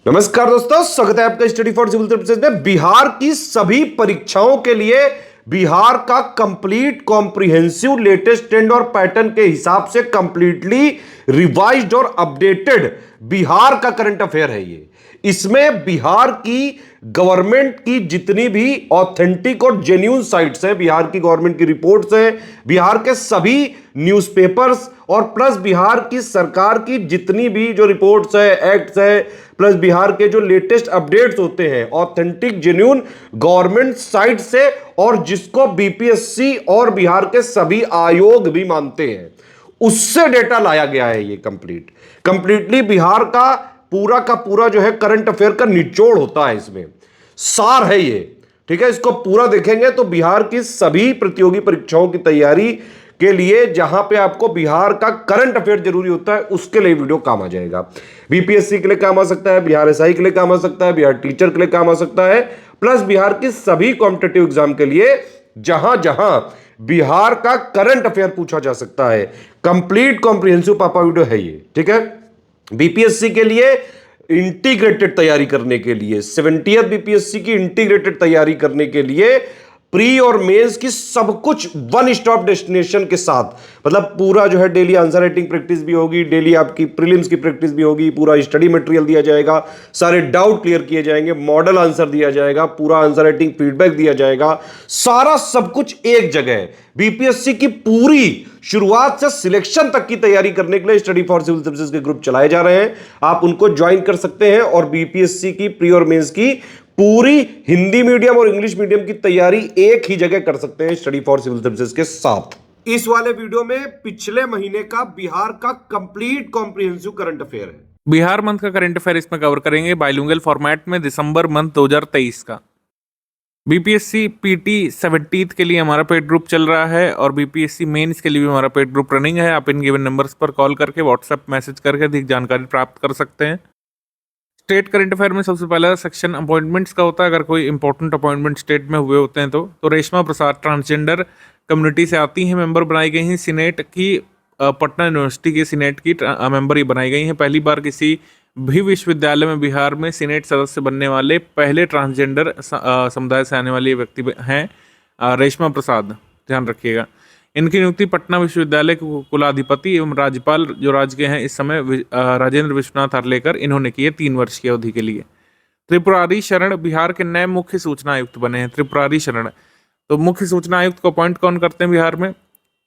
नमस्कार दोस्तों, स्वागत है आपका स्टडी फॉर सिविल सर्विसेज में। बिहार की सभी परीक्षाओं के लिए बिहार का कंप्लीट कॉम्प्रिहेंसिव लेटेस्ट ट्रेंड और पैटर्न के हिसाब से कंप्लीटली रिवाइज्ड और अपडेटेड बिहार का करंट अफेयर है ये। इसमें बिहार की गवर्नमेंट की जितनी भी ऑथेंटिक और जेन्युइन साइट्स हैं, बिहार की गवर्नमेंट की रिपोर्ट्स हैं, बिहार के सभी न्यूज़पेपर्स और प्लस बिहार की सरकार की जितनी भी जो रिपोर्ट्स है, एक्ट्स है, प्लस बिहार के जो लेटेस्ट अपडेट्स होते हैं ऑथेंटिक जेन्युइन गवर्नमेंट साइट से, और जिसको बीपीएससी और बिहार के सभी आयोग भी मानते हैं, उससे डेटा लाया गया है। ये कंप्लीटली बिहार का पूरा जो है करंट अफेयर का निचोड़ होता है, इसमें सार है ये। ठीक है, इसको पूरा देखेंगे तो बिहार की सभी प्रतियोगी परीक्षाओं की तैयारी के लिए जहां पे आपको बिहार का करंट अफेयर जरूरी होता है, उसके लिए वीडियो काम आ जाएगा। बीपीएससी के लिए काम आ सकता है, बिहार एसआई के लिए काम आ सकता है, बिहार टीचर के लिए काम आ सकता है, प्लस बिहार की सभी कॉम्पिटिटिव एग्जाम के लिए जहां जहां बिहार का करंट अफेयर पूछा जा सकता है। कंप्लीट कॉम्प्रिहेंसिव पापा वीडियो है ये। ठीक है, बीपीएससी के लिए इंटीग्रेटेड तैयारी करने के लिए 70th बीपीएससी की इंटीग्रेटेड तैयारी करने के लिए प्री और मेंस की सब कुछ वन स्टॉप डेस्टिनेशन के साथ, मतलब पूरा जो है डेली आंसर राइटिंग प्रैक्टिस भी होगी, डेली आपकी प्रीलिम्स की प्रैक्टिस भी होगी, पूरा स्टडी मटेरियल दिया जाएगा, सारे डाउट क्लियर किए जाएंगे, मॉडल आंसर दिया जाएगा, पूरा आंसर राइटिंग फीडबैक दिया जाएगा, सारा सब कुछ एक जगह है। बीपीएससी की पूरी शुरुआत से सिलेक्शन तक की तैयारी करने के लिए स्टडी फॉर सिविल सर्विसेज के ग्रुप चलाए जा रहे हैं, आप उनको ज्वाइन कर सकते हैं और बीपीएससी की प्री और मेंस की पूरी हिंदी मीडियम और इंग्लिश मीडियम की तैयारी एक ही जगह कर सकते हैं स्टडी फॉर सिविल सर्विसेज के साथ। इस वाले वीडियो में पिछले महीने का बिहार का कंप्लीट कॉम्प्रिहेंसिव करंट अफेयर है। बिहार मंथ का करंट अफेयर इसमें कवर करेंगे बाइलिंगुअल फॉर्मेट में दिसंबर मंथ 2023 का। बीपीएससी पीटी 70th के लिए हमारा पेड ग्रुप चल रहा है और बीपीएससी मेंस के लिए भी हमारा पेड ग्रुप रनिंग है। आप इन गिवन नंबर्स पर कॉल करके व्हाट्सएप मैसेज करके अधिक जानकारी प्राप्त कर सकते हैं। स्टेट करंट अफेयर में सबसे पहला सेक्शन अपॉइंटमेंट्स का होता है। अगर कोई इंपॉर्टेंट अपॉइंटमेंट स्टेट में हुए होते हैं तो रेशमा प्रसाद ट्रांसजेंडर कम्युनिटी से आती हैं, मेंबर बनाई गई हैं। सीनेट की पटना यूनिवर्सिटी की सीनेट की मेंबर ही बनाई गई हैं। पहली बार किसी भी विश्वविद्यालय में बिहार में सीनेट सदस्य बनने वाले पहले ट्रांसजेंडर समुदाय से आने वाले व्यक्ति हैं रेशमा प्रसाद, ध्यान रखिएगा। इनकी नियुक्ति पटना विश्वविद्यालय के कुलाधिपति एवं राज्यपाल जो राज्य के हैं इस समय राजेंद्र विश्वनाथ आर्लेकर, इन्होंने की है 3 वर्ष की अवधि के लिए। त्रिपुरारी शरण बिहार के नए मुख्य सूचना आयुक्त बने हैं। त्रिपुरारी शरण, तो मुख्य सूचना आयुक्त को अपॉइंट कौन करते हैं बिहार में?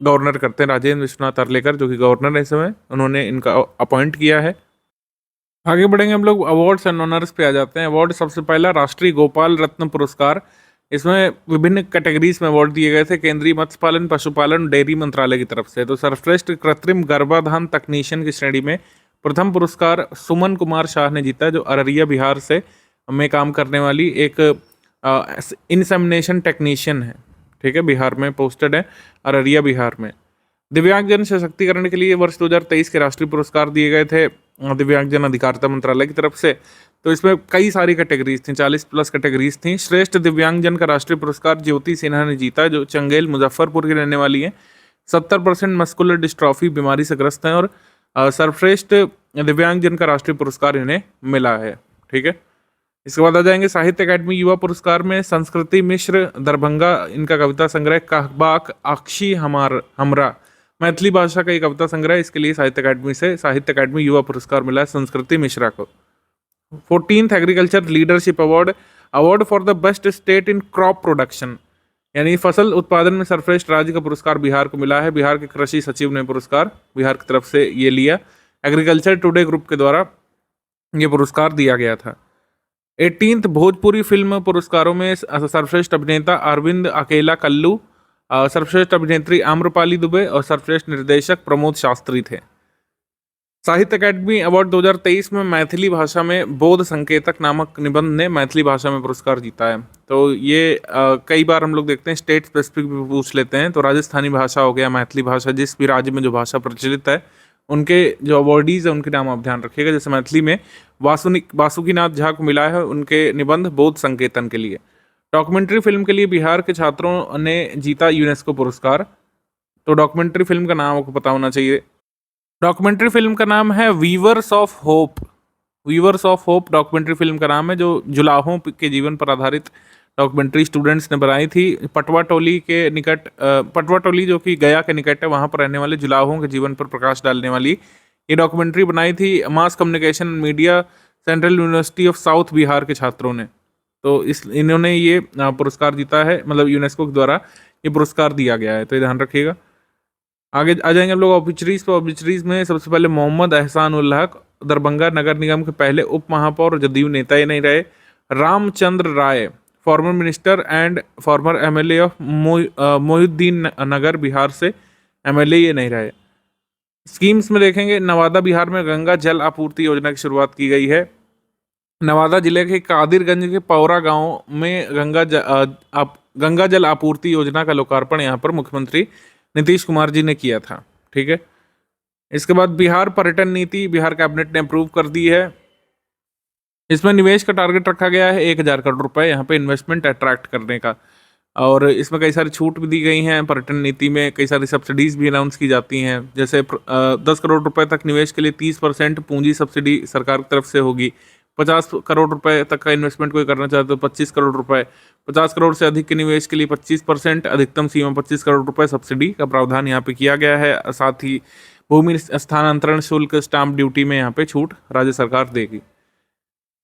गवर्नर करते हैं, राजेंद्र विश्वनाथ आर्लेकर जो कि गवर्नर है इस समय, उन्होंने इनका अपॉइंट किया है। आगे बढ़ेंगे हम लोग अवार्ड्स एंड ऑनर्स पे आ जाते हैं। अवार्ड सबसे पहला राष्ट्रीय गोपाल रत्न पुरस्कार, इसमें विभिन्न कैटेगरीज में अवार्ड दिए गए थे केंद्रीय मत्स्य पालन, पशुपालन, डेयरी मंत्रालय की तरफ से। तो सर्वश्रेष्ठ कृत्रिम गर्भाधान तकनीशियन की श्रेणी में प्रथम पुरस्कार सुमन कुमार शाह ने जीता, जो अररिया बिहार से में काम करने वाली एक इंसेमिनेशन टेक्नीशियन है। ठीक है, बिहार में पोस्टेड है, अररिया बिहार में। दिव्यांगजन सशक्तिकरण के लिए वर्ष 2023 के राष्ट्रीय पुरस्कार दिए गए थे दिव्यांगजन अधिकारिता मंत्रालय की तरफ से। तो इसमें कई सारी कैटेगरीज थी, 40+ कैटेगरीज थी। श्रेष्ठ दिव्यांगजन का राष्ट्रीय पुरस्कार ज्योति सिन्हा ने जीता, जो चंगेल मुजफ्फरपुर की रहने वाली है। 70% मस्कुलर डिस्ट्रॉफी बीमारी से ग्रस्त हैं और सर्वश्रेष्ठ दिव्यांगजन का राष्ट्रीय पुरस्कार इन्हें मिला है। ठीक है, इसके बाद आ जाएंगे साहित्य अकादमी युवा पुरस्कार में संस्कृति मिश्र दरभंगा, इनका कविता संग्रह कहबाक आक्षी हमरा मैथिली भाषा का एक कविता संग्रह, इसके लिए साहित्य अकादमी से साहित्य अकादमी युवा पुरस्कार मिला है संस्कृति मिश्रा को। 14th agriculture leadership award, award for the best state in crop production, यानी फसल उत्पादन में सर्वश्रेष्ठ राज्य का पुरस्कार बिहार को मिला है। बिहार के कृषि सचिव ने पुरस्कार बिहार की तरफ से ये लिया। एग्रीकल्चर टुडे ग्रुप के द्वारा ये पुरस्कार दिया गया था। 18th भोजपुरी फिल्म पुरस्कारों में सर्वश्रेष्ठ अभिनेता अरविंद अकेला कल्लू, सर्वश्रेष्ठ अभिनेत्री आम्रपाली दुबे और सर्वश्रेष्ठ निर्देशक प्रमोद शास्त्री थे। साहित्य अकादमी अवार्ड 2023 में मैथिली भाषा में बोध संकेतक नामक निबंध ने मैथिली भाषा में पुरस्कार जीता है। तो ये कई बार हम लोग देखते हैं स्टेट स्पेसिफिक भी पूछ लेते हैं। तो राजस्थानी भाषा हो गया, मैथिली भाषा, जिस भी राज्य में जो भाषा प्रचलित है उनके जो अवार्डीज है उनके नाम आप ध्यान रखिएगा। जैसे मैथिली में वासुकीनाथ झा को मिला है उनके निबंध बोध संकेतन के लिए। डॉक्यूमेंट्री फिल्म के लिए बिहार के छात्रों ने जीता यूनेस्को पुरस्कार। तो डॉक्यूमेंट्री फिल्म का नाम आपको पता होना चाहिए। डॉक्यूमेंट्री फिल्म का नाम है weavers of hope. Weavers of hope documentary film का नाम है, जो जुलाहों के जीवन पर आधारित डॉक्यूमेंट्री स्टूडेंट्स ने बनाई थी। पटवा टोली के निकट, पटवा टोली जो कि गया के निकट है, वहाँ पर रहने वाले जुलाहों के जीवन पर प्रकाश डालने वाली ये डॉक्यूमेंट्री बनाई थी mass communication media central university of south Bihar के छात्रों ने। तो इन्होंने ये पुरस्कार जीता है, मतलब यूनेस्को के द्वारा ये पुरस्कार दिया गया है, तो ये ध्यान रखिएगा। आगे आ जाएंगे हम लोग ऑब्ituaries पर। ऑब्ituaries में सबसे पहले मोहम्मद एहसान उल हक, दरभंगा नगर निगम के पहले उप महापौर, जदयू नेता ये नहीं रहे। Ramchandra Rai, former minister and former MLA of Mohiuddin Nagar Bihar से, एमएलए ये नहीं रहे। स्कीम्स में देखेंगे, नवादा बिहार में गंगा जल आपूर्ति योजना की शुरुआत की गई है। नवादा जिले के कादिरगंज के पौरा गांव में गंगा जल आपूर्ति योजना का लोकार्पण यहाँ पर मुख्यमंत्री नीतीश कुमार जी ने किया था। ठीक है। इसके बाद बिहार पर्यटन नीति बिहार कैबिनेट ने अप्रूव कर दी है। इसमें निवेश का टारगेट रखा गया है 1,000 करोड़ रुपए यहाँ पे इन्वेस्टमेंट अट्रैक्ट करने का, और इसमें कई सारी छूट भी दी गई हैं। पर्यटन नीति में कई सारी सब्सिडीज भी अनाउंस की जाती हैं, जैसे 10 करोड़ रुपए तक निवेश के लिए 30% पूंजी सब्सिडी सरकार की तरफ से होगी। 50 करोड़ रुपए तक का इन्वेस्टमेंट कोई करना चाहे तो 25 करोड़ रुपए, 50 करोड़ से अधिक के निवेश के लिए 25%, अधिकतम सीमा 25 करोड़ रुपए सब्सिडी का प्रावधान यहाँ पे किया गया है। साथ ही भूमि स्थानांतरण शुल्क, स्टाम्प ड्यूटी में यहाँ पे छूट राज्य सरकार देगी।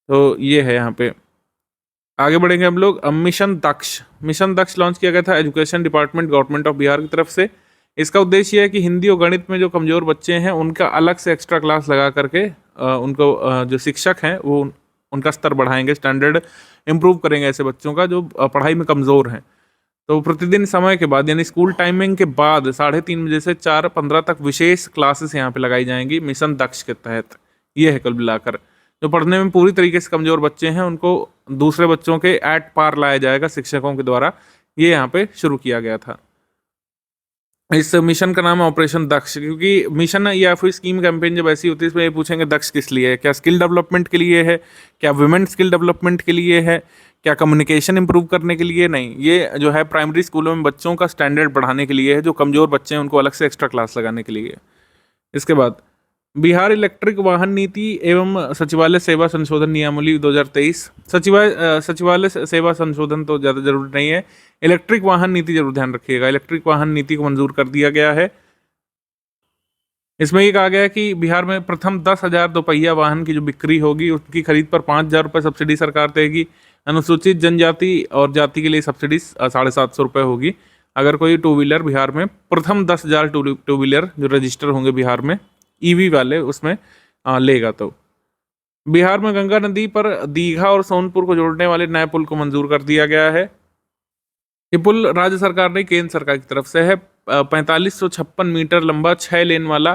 तो ये है यहाँ पे। आगे बढ़ेंगे हम लोग। मिशन दक्ष लॉन्च किया गया था education department government of Bihar की तरफ से। इसका उद्देश्य है कि हिंदी और गणित में जो कमज़ोर बच्चे हैं उनका अलग से एक्स्ट्रा क्लास लगा करके उनको जो शिक्षक हैं वो उनका स्तर बढ़ाएंगे, स्टैंडर्ड इम्प्रूव करेंगे ऐसे बच्चों का जो पढ़ाई में कमज़ोर हैं। तो प्रतिदिन समय के बाद यानी स्कूल टाइमिंग के बाद 3:30 बजे से 4:15 तक विशेष क्लासेस यहाँ पे लगाई जाएंगी मिशन दक्ष के तहत। ये है कुल मिलाकर, जो पढ़ने में पूरी तरीके से कमज़ोर बच्चे हैं उनको दूसरे बच्चों के एट पार लाया जाएगा शिक्षकों के द्वारा। ये यहाँ पे शुरू किया गया था। इस मिशन का नाम है ऑपरेशन दक्ष, क्योंकि मिशन या फिर स्कीम कैंपेन जब ऐसी होती है इसमें ये पूछेंगे दक्ष किस लिए है, क्या स्किल डेवलपमेंट के लिए है, क्या वुमेन स्किल डेवलपमेंट के लिए है, क्या कम्युनिकेशन इंप्रूव करने के लिए? नहीं, ये जो है प्राइमरी स्कूलों में बच्चों का स्टैंडर्ड बढ़ाने के लिए है, जो कमज़ोर बच्चे हैं उनको अलग से एक्स्ट्रा क्लास लगाने के लिए। इसके बाद बिहार इलेक्ट्रिक वाहन नीति एवं सचिवालय सेवा संशोधन नियमावली 2023। सचिवालय सेवा संशोधन तो ज़्यादा जरूरी नहीं है, इलेक्ट्रिक वाहन नीति जरूर ध्यान रखिएगा। इलेक्ट्रिक वाहन नीति को मंजूर कर दिया गया है। इसमें ये कहा गया है कि बिहार में प्रथम 10,000 दोपहिया वाहन की जो बिक्री होगी उसकी खरीद पर 5,000 रुपये सब्सिडी सरकार देगी। अनुसूचित जनजाति और जाति के लिए सब्सिडी 750 रुपये होगी। अगर कोई टू व्हीलर बिहार में प्रथम 10,000 टू व्हीलर जो रजिस्टर होंगे बिहार में ईवी वाले उसमें लेगा। तो बिहार में गंगा नदी पर दीघा और सोनपुर को जोड़ने वाले नए पुल को मंजूर कर दिया गया है। ये पुल राज्य सरकार ने केंद्र सरकार की तरफ से है। 4556 मीटर लंबा 6 लेन वाला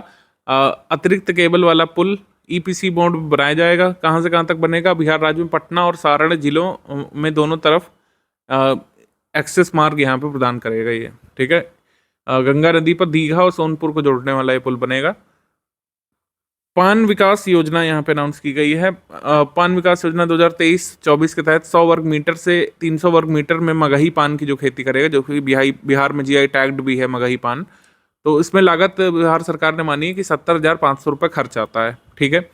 अतिरिक्त केबल वाला पुल ईपीसी मोड में बनाया जाएगा। कहाँ से कहाँ तक बनेगा? बिहार राज्य में पटना और सारण जिलों में दोनों तरफ एक्सेस मार्ग यहाँ पे प्रदान करेगा ये। ठीक है, गंगा नदी पर दीघा और सोनपुर को जोड़ने वाला ये पुल बनेगा। पान विकास योजना यहाँ पे अनाउंस की गई है। पान विकास योजना 2023-24 के तहत 100 वर्ग मीटर से 300 वर्ग मीटर में मगही पान की जो खेती करेगा, जो कि बिहार में जीआई टैग्ड भी है मगही पान, तो इसमें लागत बिहार सरकार ने मानी है कि 70,500 रुपये खर्च आता है। ठीक है,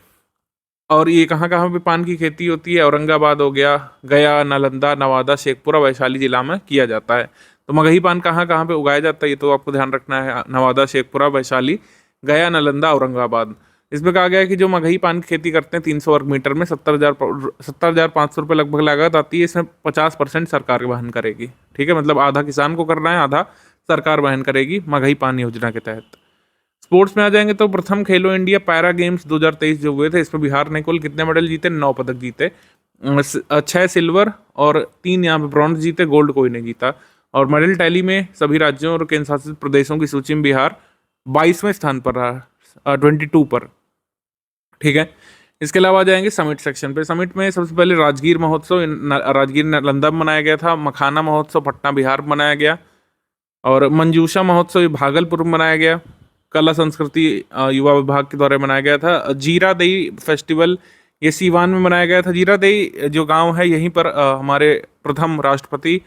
और ये कहाँ कहाँ पे पान की खेती होती है? औरंगाबाद हो गया, गया, नालंदा, नवादा, शेखपुरा, वैशाली जिला में किया जाता है। तो मगही पान कहाँ कहाँ पे उगाया जाता है ये तो आपको ध्यान रखना है। नवादा, शेखपुरा, वैशाली, गया, नालंदा, औरंगाबाद। इसमें कहा गया है कि जो मगही पान की खेती करते हैं 300 वर्ग मीटर में 70,500 रुपये लगभग लागत आती है। इसमें 50% सरकार वहन करेगी। ठीक है, मतलब आधा किसान को करना है, आधा सरकार वहन करेगी मगही पान योजना के तहत। स्पोर्ट्स में आ जाएंगे तो प्रथम खेलो इंडिया पैरा गेम्स 2023 जो हुए थे, इसमें बिहार ने कुल कितने मेडल जीते? 9 पदक जीते। 6 सिल्वर और 3 यहाँ पे ब्रॉन्ज जीते, गोल्ड कोई नहीं जीता। और मेडल टैली में सभी राज्यों और केंद्र शासित प्रदेशों की सूची में बिहार 22वें स्थान पर रहा, 22 पर। ठीक है, इसके अलावा आ जाएंगे समिट सेक्शन पे। समिट में सबसे पहले राजगीर महोत्सव राजगीर नालंदा में मनाया गया था। मखाना महोत्सव पटना बिहार में मनाया गया, और मंजूषा महोत्सव भागलपुर में मनाया गया। कला संस्कृति युवा विभाग के द्वारा मनाया गया था। जीरादेई फेस्टिवल ये सीवान में मनाया गया था। जीरादेई जो गांव है यहीं पर हमारे प्रथम राष्ट्रपति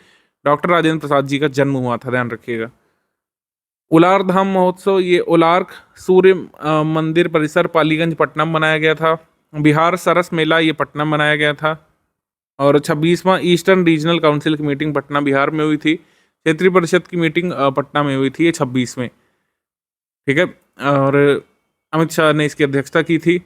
डॉक्टर राजेंद्र प्रसाद जी का जन्म हुआ था, ध्यान रखिएगा। उलार धाम महोत्सव ये उलार्क सूर्य मंदिर परिसर पालीगंज पटना में मनाया गया था। बिहार सरस मेला ये पटना में मनाया गया था। और 26वां ईस्टर्न रीजनल काउंसिल की मीटिंग पटना बिहार में हुई थी। क्षेत्रीय परिषद की मीटिंग पटना में हुई थी, ये 26 में। ठीक है। और अमित शाह ने इसकी अध्यक्षता की थी।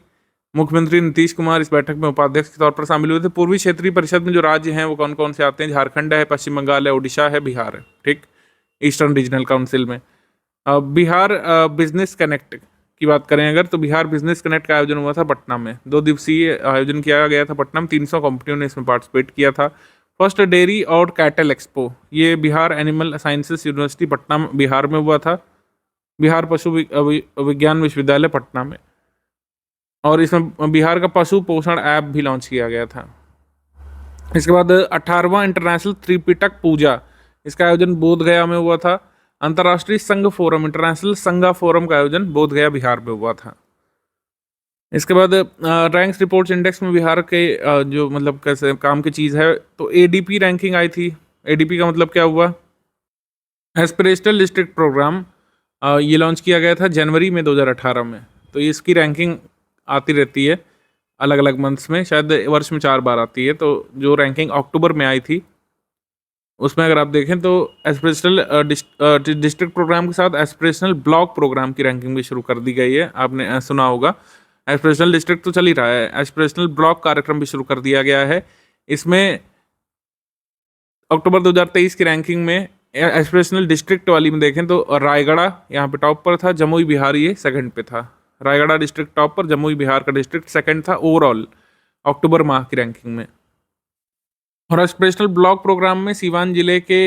मुख्यमंत्री नीतीश कुमार इस बैठक में उपाध्यक्ष के तौर पर शामिल हुए थे। पूर्वी क्षेत्रीय परिषद में जो राज्य हैं वो कौन कौन से आते हैं? झारखंड है, पश्चिम बंगाल है, उड़ीसा है, बिहार है। ठीक। ईस्टर्न रीजनल काउंसिल में बिहार बिजनेस कनेक्ट की बात करें अगर, तो बिहार बिजनेस कनेक्ट का आयोजन हुआ था पटना में। 2 दिवसीय आयोजन किया गया था पटना में। 300 कंपनियों ने इसमें पार्टिसिपेट किया था। फर्स्ट डेयरी और कैटल एक्सपो ये Bihar animal sciences university Patna में बिहार में हुआ था। बिहार पशु विज्ञान विश्वविद्यालय पटना में। और इसमें बिहार का पशु पोषण ऐप भी लॉन्च किया गया था। इसके बाद 18वां इंटरनेशनल त्रिपिटक पूजा, इसका आयोजन बोधगया में हुआ था। अंतर्राष्ट्रीय संघ फोरम, इंटरनेशनल संघा फोरम का आयोजन बोधगया बिहार में हुआ था। इसके बाद रैंक्स रिपोर्ट्स इंडेक्स में बिहार के जो मतलब कैसे काम की चीज़ है, तो एडीपी रैंकिंग आई थी। एडीपी का मतलब क्या हुआ? एस्पिरेशनल डिस्ट्रिक्ट प्रोग्राम ये लॉन्च किया गया था जनवरी में 2018 में। तो इसकी रैंकिंग आती रहती है अलग अलग मंथ्स में, शायद वर्ष में 4 बार आती है। तो जो रैंकिंग अक्टूबर में आई थी उसमें अगर आप देखें तो एस्पिरेशनल डिस्ट्रिक्ट प्रोग्राम के साथ एस्पिरेशनल ब्लॉक प्रोग्राम की रैंकिंग भी शुरू कर दी गई है। आपने सुना होगा, एस्पिरेशनल डिस्ट्रिक्ट तो चल ही रहा है, एस्पिरेशनल ब्लॉक कार्यक्रम भी शुरू कर दिया गया है। इसमें अक्टूबर 2023 की रैंकिंग में एस्पिरेशनल डिस्ट्रिक्ट वाली में देखें तो रायगढ़ यहाँ पे टॉप पर था, जमुई बिहार ये सेकंड पे था। रायगढ़ डिस्ट्रिक्ट टॉप पर, जमुई बिहार का डिस्ट्रिक्ट सेकंड था ओवरऑल अक्टूबर माह की रैंकिंग में। और एस्पिरेशनल ब्लॉक प्रोग्राम में सीवान जिले के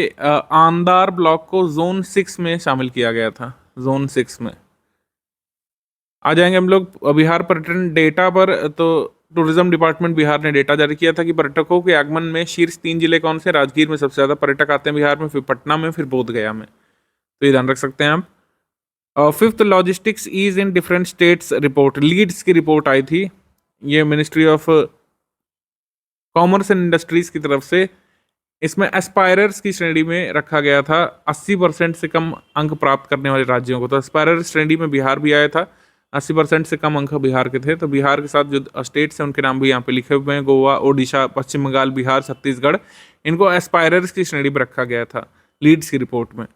आंदार ब्लॉक को जोन 6 में शामिल किया गया था। जोन 6 में आ जाएंगे हम लोग बिहार पर्यटन डेटा पर। तो टूरिज्म डिपार्टमेंट बिहार ने डेटा जारी किया था कि पर्यटकों के आगमन में शीर्ष 3 जिले कौन से? राजगीर में सबसे ज़्यादा पर्यटक आते हैं बिहार में, फिर पटना में, फिर बोधगया में। तो ये ध्यान रख सकते हैं आप। 5th logistics ease in different states report, leads की रिपोर्ट आई थी। ये ministry of commerce and industries की तरफ से। इसमें एस्पायरर्स की श्रेणी में रखा गया था 80% से कम अंक प्राप्त करने वाले राज्यों को। तो एस्पायरर श्रेणी में बिहार भी आया था। 80% से कम अंक बिहार के थे। तो बिहार के साथ जो स्टेट्स हैं उनके नाम भी यहाँ पे लिखे हुए हैं, गोवा, ओडिशा, पश्चिम बंगाल, बिहार, छत्तीसगढ़। इनको एस्पायरर्स की श्रेणी में रखा गया था लीड्स की रिपोर्ट में।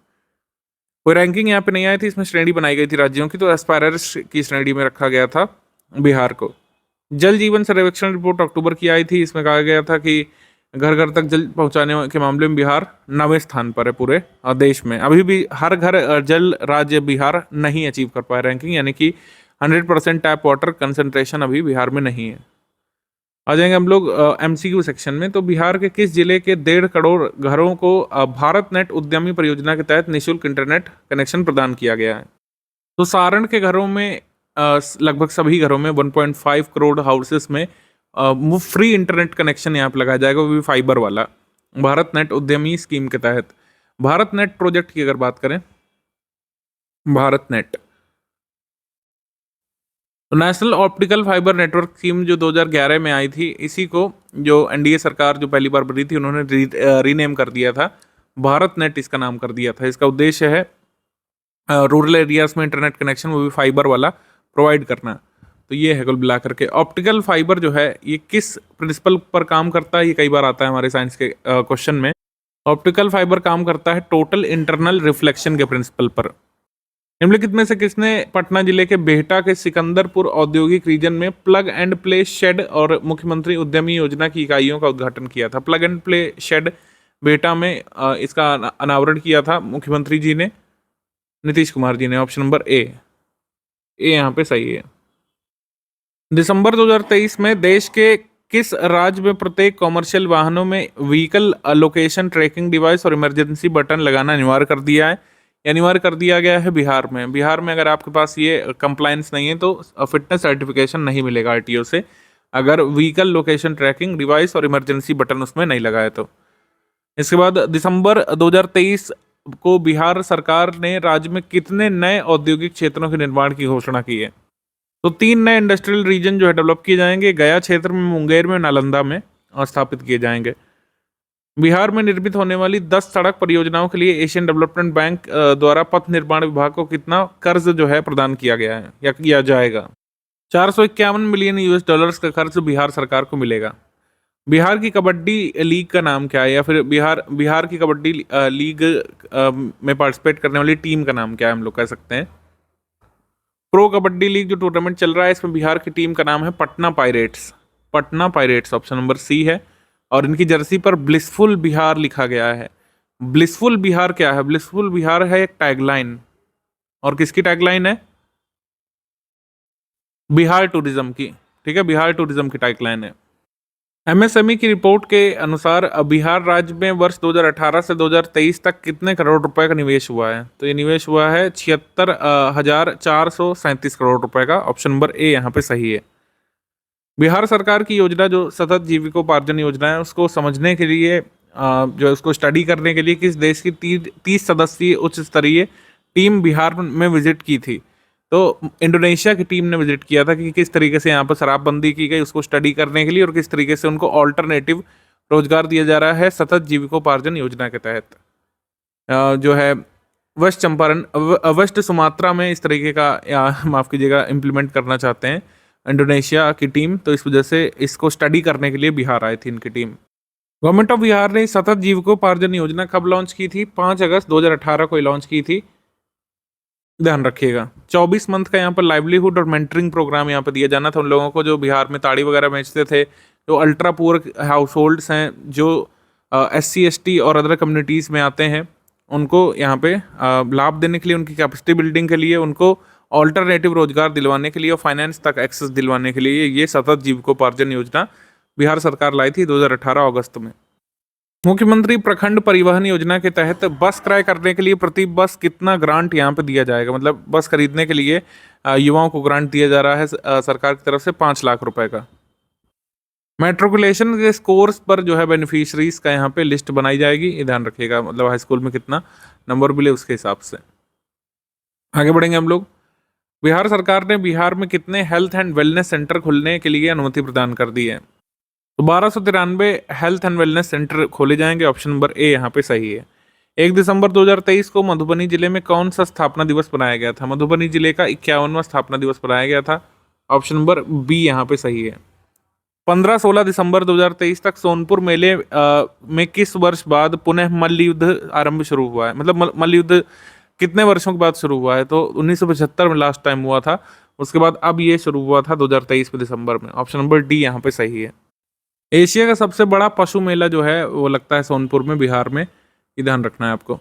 कोई रैंकिंग यहाँ पे नहीं आई थी, इसमें श्रेणी बनाई गई थी राज्यों की। तो एस्पायरर्स की श्रेणी में रखा गया था बिहार को। जल जीवन सर्वेक्षण रिपोर्ट अक्टूबर की आई थी। इसमें कहा गया था कि घर घर तक जल पहुंचाने के मामले में बिहार 9वें स्थान पर है पूरे देश में। अभी भी हर घर जल राज्य बिहार नहीं अचीव कर पाया रैंकिंग, यानी कि 100% टैप वाटर कंसंट्रेशन अभी बिहार में नहीं है। आ जाएंगे हम लोग एमसीक्यू सेक्शन में। तो बिहार के किस जिले के 1.5 करोड़ घरों को भारत नेट उद्यमी परियोजना के तहत निःशुल्क इंटरनेट कनेक्शन प्रदान किया गया है? तो सारण के घरों में लगभग सभी घरों में 1.5 करोड़ हाउसेस में फ्री इंटरनेट कनेक्शन यहाँ पे लगाया जाएगा, वो भी फाइबर वाला, भारत नेट उद्यमी स्कीम के तहत। भारत नेट प्रोजेक्ट की अगर बात करें, भारत नेट तो national optical fibre network scheme जो 2011 में आई थी, इसी को जो एनडीए सरकार जो पहली बार बनी थी उन्होंने रीनेम कर दिया था, भारत नेट इसका नाम कर दिया था। इसका उद्देश्य है रूरल एरियाज में इंटरनेट कनेक्शन, वो भी फाइबर वाला, प्रोवाइड करना। तो ये है कुल मिला करके। ऑप्टिकल फाइबर जो है ये किस प्रिंसिपल पर काम करता है? ये कई बार आता है हमारे साइंस के क्वेश्चन में। ऑप्टिकल फाइबर काम करता है टोटल इंटरनल रिफ्लेक्शन के प्रिंसिपल पर। निम्नलिखित में से किसने पटना जिले के बेहटा के सिकंदरपुर औद्योगिक रीजन में प्लग एंड प्ले शेड और मुख्यमंत्री उद्यमी योजना की इकाइयों का उद्घाटन किया था? प्लग एंड प्ले शेड बेहटा में इसका अनावरण किया था मुख्यमंत्री जी ने, नीतीश कुमार जी ने। ऑप्शन नंबर ए यहाँ पे सही है। दिसंबर 2023 में देश के किस राज्य में प्रत्येक कॉमर्शियल वाहनों में व्हीकल लोकेशन ट्रैकिंग डिवाइस और इमरजेंसी बटन लगाना अनिवार्य कर दिया है? अनिवार्य कर दिया गया है बिहार में। बिहार में अगर आपके पास ये कंप्लायंस नहीं है तो फिटनेस सर्टिफिकेशन नहीं मिलेगा आरटीओ से, अगर व्हीकल लोकेशन ट्रैकिंग डिवाइस और इमरजेंसी बटन उसमें नहीं लगाए तो। इसके बाद दिसंबर 2023 को बिहार सरकार ने राज्य में कितने नए औद्योगिक क्षेत्रों के निर्माण की घोषणा की है? तो 3 नए इंडस्ट्रियल रीजन जो है डेवलप किए जाएंगे, गया क्षेत्र में, मुंगेर में, नालंदा में स्थापित किए जाएंगे। बिहार में निर्मित होने वाली 10 सड़क परियोजनाओं के लिए एशियन डेवलपमेंट बैंक द्वारा पथ निर्माण विभाग को कितना कर्ज जो है प्रदान किया गया है या किया जाएगा? 451 मिलियन यूएस डॉलर्स का खर्च बिहार सरकार को मिलेगा। बिहार की कबड्डी लीग का नाम क्या है, या फिर बिहार की कबड्डी लीग में पार्टिसिपेट करने वाली टीम का नाम क्या है, हम लोग कह सकते हैं। प्रो कबड्डी लीग जो टूर्नामेंट चल रहा है, इसमें बिहार की टीम का नाम है Patna pirates. Patna pirates option number C है। और इनकी जर्सी पर ब्लिसफुल बिहार लिखा गया है। ब्लिसफुल बिहार क्या है? ब्लिसफुल बिहार है एक टैगलाइन। और किसकी टैगलाइन है? बिहार टूरिज्म की। ठीक है, बिहार टूरिज्म की टैगलाइन है। एमएसएमई की रिपोर्ट के अनुसार बिहार राज्य में वर्ष 2018 से 2023 तक कितने करोड़ रुपए का निवेश हुआ है? तो ये निवेश हुआ है 76,437 करोड़ रुपए का। ऑप्शन नंबर ए यहाँ पे सही है। बिहार सरकार की योजना जो सतत जीविकोपार्जन योजना है, उसको समझने के लिए जो उसको स्टडी करने के लिए किस देश की 30 सदस्यीय उच्च स्तरीय टीम बिहार में विजिट की थी? तो इंडोनेशिया की टीम ने विजिट किया था कि किस तरीके से यहाँ पर शराबबंदी की गई, उसको स्टडी करने के लिए, और किस तरीके से उनको ऑल्टरनेटिव रोजगार दिया जा रहा है सतत जीविकोपार्जन योजना के तहत। जो है वेस्ट चंपारण वेस्ट सुमात्रा में इस तरीके का, माफ़ कीजिएगा, इम्प्लीमेंट करना चाहते हैं इंडोनेशिया की टीम। तो इस वजह से इसको स्टडी करने के लिए बिहार आई थी इनकी टीम। गवर्नमेंट ऑफ बिहार ने सतत जीविकोपार्जन योजना कब लॉन्च की थी? 5 अगस्त 2018 को लॉन्च की थी। ध्यान रखिएगा 24 मंथ का यहाँ पर लाइवलीहुड और मेंटरिंग प्रोग्राम यहाँ पर दिया जाना था उन लोगों को जो बिहार में ताड़ी वगैरह बेचते थे, जो अल्ट्रा पुअर हाउस होल्ड्स हैं, जो SC ST और अदर कम्युनिटीज़ में आते हैं, उनको यहाँ पे लाभ देने के लिए, उनकी कैपेसिटी बिल्डिंग के लिए, उनको ऑल्टरनेटिव रोजगार दिलवाने के लिए और फाइनेंस तक एक्सेस दिलवाने के लिए ये सतत जीविकोपार्जन योजना बिहार सरकार लाई थी 2018 अगस्त में। मुख्यमंत्री प्रखंड परिवहन योजना के तहत बस क्रय करने के लिए प्रति बस कितना ग्रांट यहाँ पे दिया जाएगा? मतलब बस खरीदने के लिए युवाओं को ग्रांट दिया जा रहा है सरकार की तरफ से 5 लाख रुपए का। मेट्रिकुलेशन के स्कोर्स पर जो है बेनिफिशरीज का यहाँ पे लिस्ट बनाई जाएगी, ये ध्यान रखिएगा, मतलब हाई स्कूल में कितना नंबर मिले उसके हिसाब से। आगे बढ़ेंगे हम लोग। बिहार सरकार ने बिहार में कितने हेल्थ एंड वेलनेस सेंटर खुलने के लिए अनुमति प्रदान कर दी है? तो 1293 हेल्थ एंड वेलनेस सेंटर खोले जाएंगे। ऑप्शन नंबर ए यहाँ पे सही है। 1 दिसंबर 2023 को मधुबनी जिले में कौन सा स्थापना दिवस बनाया गया था? मधुबनी जिले का 51वां स्थापना दिवस बनाया गया था। ऑप्शन नंबर बी यहाँ पे सही है। 15-16 दिसंबर 2023 तक सोनपुर मेले में किस वर्ष बाद पुनः मल्ल युद्ध आरंभ शुरू हुआ है? मतलब मल्ल युद्ध कितने वर्षों के बाद शुरू हुआ है? तो 1975 में लास्ट टाइम हुआ था, उसके बाद अब ये शुरू हुआ था 2023 में दिसंबर में। ऑप्शन नंबर डी यहाँ पे सही है। एशिया का सबसे बड़ा पशु मेला जो है वो लगता है सोनपुर में, बिहार में, ये ध्यान रखना है आपको।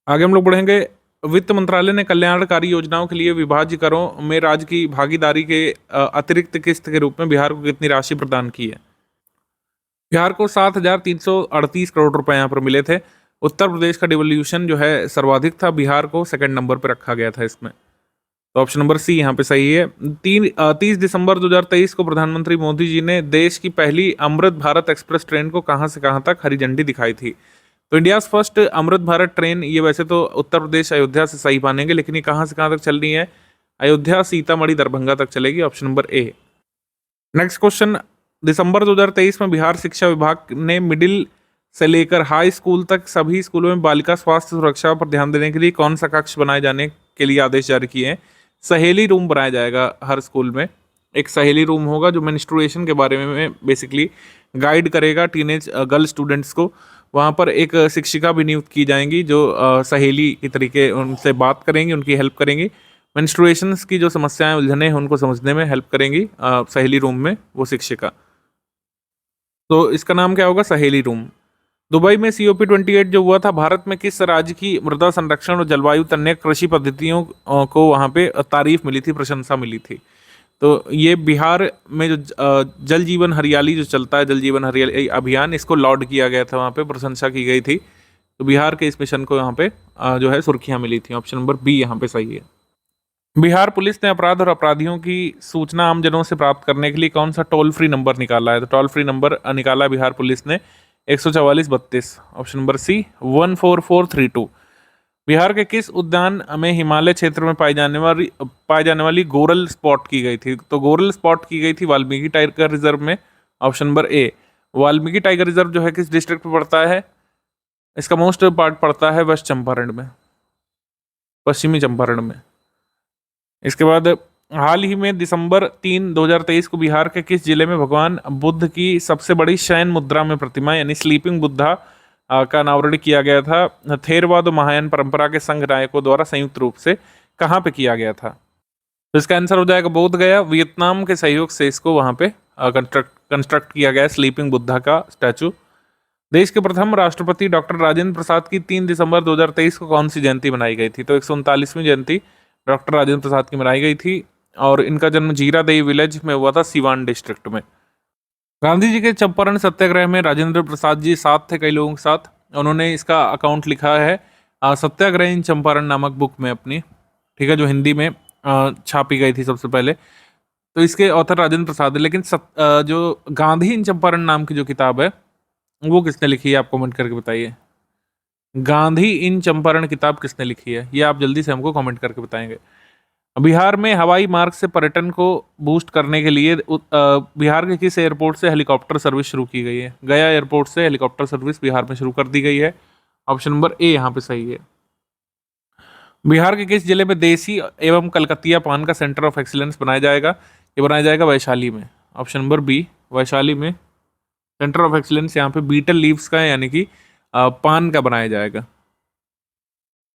आगे हम लोग बढ़ेंगे। वित्त मंत्रालय ने कल्याणकारी योजनाओं के लिए विभाज्य करों में राज्य की भागीदारी के अतिरिक्त किस्त के रूप में बिहार को कितनी राशि प्रदान की है? बिहार को 7,338 करोड़ रुपए यहाँ पर मिले थे। उत्तर प्रदेश का डिवोल्यूशन जो है सर्वाधिक था, बिहार को सेकंड नंबर पर रखा गया था इसमें। तो ऑप्शन नंबर सी यहाँ पे सही है। 30 दिसंबर 2023 को प्रधानमंत्री मोदी जी ने देश की पहली अमृत भारत एक्सप्रेस ट्रेन को कहाँ से कहाँ तक हरी झंडी दिखाई थी? तो India first Amrit Bharat train, ये वैसे तो उत्तर प्रदेश अयोध्या से सही मानेंगे, लेकिन ये कहाँ से कहाँ तक चल रही है? अयोध्या, सीतामढ़ी, दरभंगा तक चलेगी। Option number A. Next question. दिसंबर 2023 में बिहार शिक्षा विभाग ने मिडिल से लेकर हाई स्कूल तक सभी स्कूलों में बालिका स्वास्थ्य सुरक्षा पर ध्यान देने के लिए कौन सा कक्ष बनाए जाने के लिए आदेश जारी किए हैं? सहेली रूम बनाया जाएगा हर स्कूल में। एक सहेली रूम होगा जो मेंस्ट्रुएशन के बारे में बेसिकली गाइड करेगा टीनेज गर्ल स्टूडेंट्स को। वहाँ पर एक शिक्षिका भी नियुक्त की जाएंगी जो सहेली के तरीके उनसे बात करेंगी, उनकी हेल्प करेंगी, मेंस्ट्रुएशंस की जो समस्याएं उलझने हैं उनको समझने में हेल्प करेंगी सहेली रूम में वो शिक्षिका। तो इसका नाम क्या होगा? सहेली रूम। दुबई में COP28 जो हुआ था, भारत में किस राज्य की मृदा संरक्षण और जलवायु तन्य कृषि पद्धतियों को वहाँ पे तारीफ मिली थी, प्रशंसा मिली थी? तो ये बिहार में जो जल जीवन हरियाली जो चलता है, जल जीवन हरियाली अभियान, इसको लॉन्च किया गया था, वहाँ पे प्रशंसा की गई थी। तो बिहार के इस मिशन को यहाँ पे जो है सुर्खियाँ मिली थी। ऑप्शन नंबर बी यहाँ पे सही है। बिहार पुलिस ने अपराध और अपराधियों की सूचना आमजनों से प्राप्त करने के लिए कौन सा टोल फ्री नंबर निकाला है? तो टोल फ्री नंबर निकाला बिहार पुलिस ने 144-32। ऑप्शन नंबर सी 14432। बिहार के किस उद्यान में हिमालय क्षेत्र में पाई जाने वाली गोरल स्पॉट की गई थी? तो गोरल स्पॉट की गई थी वाल्मीकि टाइगर रिजर्व में। ऑप्शन नंबर ए। वाल्मीकि टाइगर रिजर्व जो है किस डिस्ट्रिक्ट में पड़ता है? इसका मोस्ट पार्ट पड़ता है वेस्ट चंपारण में, पश्चिमी चंपारण में। इसके बाद हाल ही में दिसंबर 3 2023 को बिहार के किस जिले में भगवान बुद्ध की सबसे बड़ी शयन मुद्रा में प्रतिमा यानी स्लीपिंग बुद्धा का अनावरण किया गया था? थेरवाद और महायान परंपरा के संघ नायकों द्वारा संयुक्त रूप से कहाँ पे किया गया था? तो इसका आंसर हो जाएगा बोध गया। वियतनाम के सहयोग से इसको वहाँ पे कंस्ट्रक्ट किया गया स्लीपिंग बुद्धा का स्टैचू। देश के प्रथम राष्ट्रपति डॉक्टर राजेंद्र प्रसाद की 3 दिसंबर 2023 को कौन सी जयंती मनाई गई थी? तो 139वीं जयंती डॉक्टर राजेंद्र प्रसाद की मनाई गई थी और इनका जन्म जीरादेई विलेज में हुआ था, सीवान डिस्ट्रिक्ट में। गांधी जी के चंपारण सत्याग्रह में राजेंद्र प्रसाद जी साथ थे कई लोगों के साथ। उन्होंने इसका अकाउंट लिखा है सत्याग्रह इन चंपारण नामक बुक में अपनी, ठीक है, जो हिंदी में छापी गई थी सबसे पहले। तो इसके ऑथर राजेंद्र प्रसाद है, लेकिन जो गांधी इन चंपारण नाम की जो किताब है वो किसने लिखी है? आप कमेंट करके बताइए। गांधी इन चंपारण किताब किसने लिखी है, ये आप जल्दी से हमको कमेंट करके बताएंगे। बिहार में हवाई मार्ग से पर्यटन को बूस्ट करने के लिए बिहार के किस एयरपोर्ट से हेलीकॉप्टर सर्विस शुरू की गई है? गया एयरपोर्ट से हेलीकॉप्टर सर्विस बिहार में शुरू कर दी गई है। ऑप्शन नंबर ए यहाँ पे सही है। बिहार के किस जिले में देसी एवं कलकतिया पान का सेंटर ऑफ एक्सीलेंस बनाया जाएगा? ये बनाया जाएगा वैशाली में। ऑप्शन नंबर बी, वैशाली में सेंटर ऑफ एक्सीलेंस यहाँ पे बीटल लीव्स का है, यानी कि पान का बनाया जाएगा।